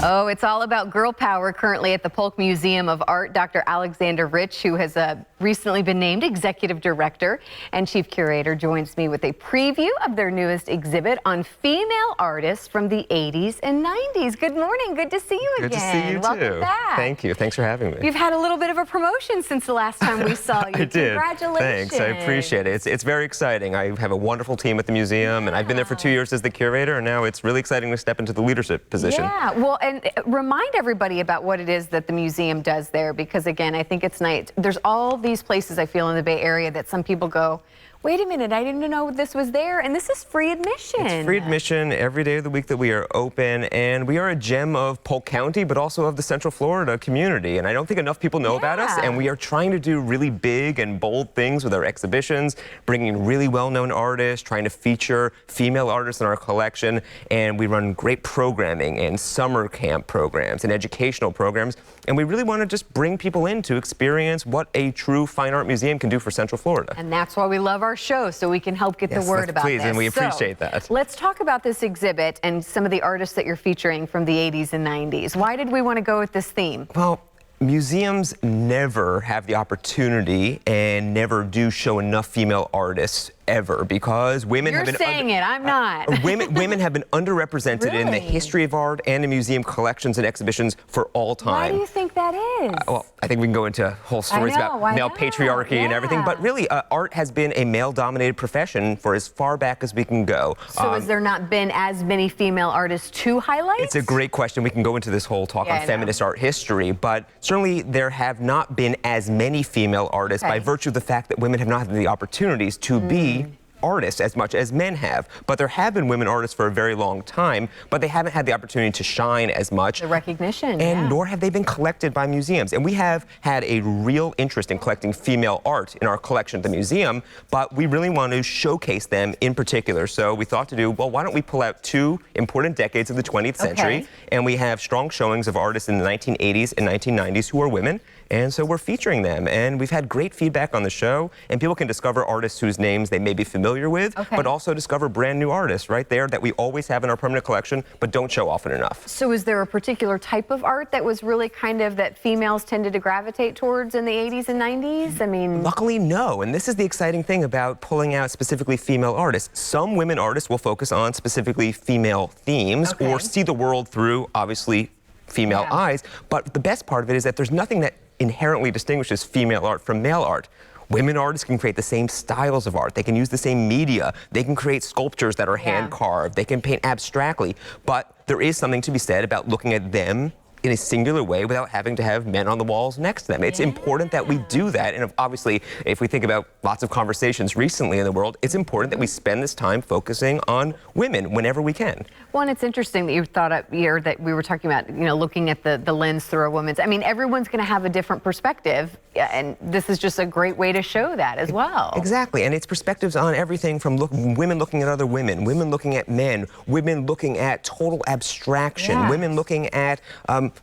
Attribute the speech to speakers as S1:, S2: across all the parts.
S1: Oh, it's all about girl power currently at the Polk Museum of Art. Dr. Alexander Rich, who has recently been named executive director and chief curator, joins me with a preview of their newest exhibit on female artists from the 80s and 90s. Good morning. Good to see you again.
S2: Good to see you
S1: Welcome
S2: too.
S1: back.
S2: Thank you. Thanks for having me.
S1: You've had a little bit of a promotion since the last time we saw you.
S2: I did.
S1: Congratulations.
S2: Thanks. I appreciate it. It's very exciting. I have a wonderful team at the museum, and I've been there for 2 years as the curator, and now it's really exciting to step into the leadership position.
S1: Yeah. Well, and remind everybody about what it is that the museum does there, because again, I think it's nice. There's all these places I feel in the Bay Area that some people go, wait a minute, I didn't know this was there, and this is free admission.
S2: It's free admission every day of the week that we are open, and we are a gem of Polk County, but also of the Central Florida community, and I don't think enough people know about us, and we are trying to do really big and bold things with our exhibitions, bringing really well-known artists, trying to feature female artists in our collection, and we run great programming and summer camp programs and educational programs, and we really want to just bring people in to experience what a true fine art museum can do for Central Florida.
S1: And that's why we love our show, so we can help get the word about
S2: please,
S1: this.
S2: and we appreciate that.
S1: Let's talk about this exhibit and some of the artists that you're featuring from the 80s and 90s. Why did we want to go with this theme?
S2: Well, museums never have the opportunity and never do show enough female artists ever, because women have been
S1: I'm not.
S2: women have been underrepresented in the history of art and in museum collections and exhibitions for all time.
S1: Why do you think that is?
S2: Well, I think we can go into whole stories about male patriarchy and everything, but really art has been a male-dominated profession for as far back as we can go.
S1: So has there not been as many female artists to highlight?
S2: It's a great question. We can go into this whole talk on feminist art history, but certainly there have not been as many female artists by virtue of the fact that women have not had the opportunities to be artists as much as men have. But there have been women artists for a very long time, but they haven't had the opportunity to shine as much.
S1: The recognition,
S2: and nor have they been collected by museums. And we have had a real interest in collecting female art in our collection at the museum, but we really want to showcase them in particular. So we thought to do, well, why don't we pull out two important decades of the 20th century, and we have strong showings of artists in the 1980s and 1990s who are women, and so we're featuring them. And we've had great feedback on the show, and people can discover artists whose names they may be familiar with, but also discover brand new artists right there that we always have in our permanent collection, but don't show often enough.
S1: So is there a particular type of art that was really kind of that females tended to gravitate towards in the 80s and 90s? I mean...
S2: Luckily, no. And this is the exciting thing about pulling out specifically female artists. Some women artists will focus on specifically female themes or see the world through, obviously, female eyes. But the best part of it is that there's nothing that inherently distinguishes female art from male art. Women artists can create the same styles of art. They can use the same media. They can create sculptures that are hand-carved. They can paint abstractly. But there is something to be said about looking at them in a singular way without having to have men on the walls next to them. It's important that we do that, and obviously if we think about lots of conversations recently in the world, it's important that we spend this time focusing on women whenever we can.
S1: Well, and it's interesting that you thought up here that we were talking about, you know, looking at the lens through a woman's. I mean, everyone's going to have a different perspective, and this is just a great way to show that as well.
S2: Exactly, and it's perspectives on everything from women looking at other women, women looking at men, women looking at total abstraction, women looking at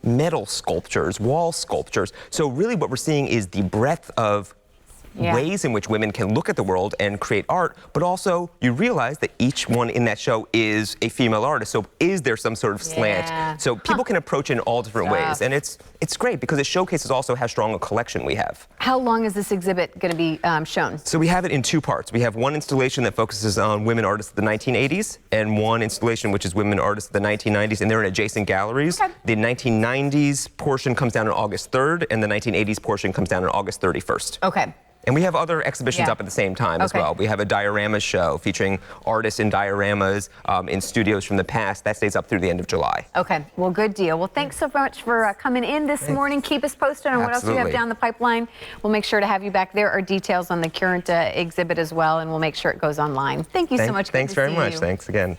S2: metal sculptures, wall sculptures. So really what we're seeing is the breadth of ways in which women can look at the world and create art, but also you realize that each one in that show is a female artist. So is there some sort of slant? So people can approach it in all different ways, and it's great because it showcases also how strong a collection we have.
S1: How long is this exhibit going to be shown?
S2: So we have it in two parts. We have one installation that focuses on women artists of the 1980s, and one installation which is women artists of the 1990s, and they're in adjacent galleries. The 1990s portion comes down on August 3rd, and the 1980s portion comes down on August 31st. And we have other exhibitions up at the same time as well. We have a diorama show featuring artists in dioramas in studios from the past. That stays up through the end of July.
S1: Okay, well, good deal. Well, thanks so much for coming in this morning. Keep us posted on what else you have down the pipeline. We'll make sure to have you back. There are details on the current exhibit as well, and we'll make sure it goes online. Thank you so much.
S2: Thanks very much. Thanks again.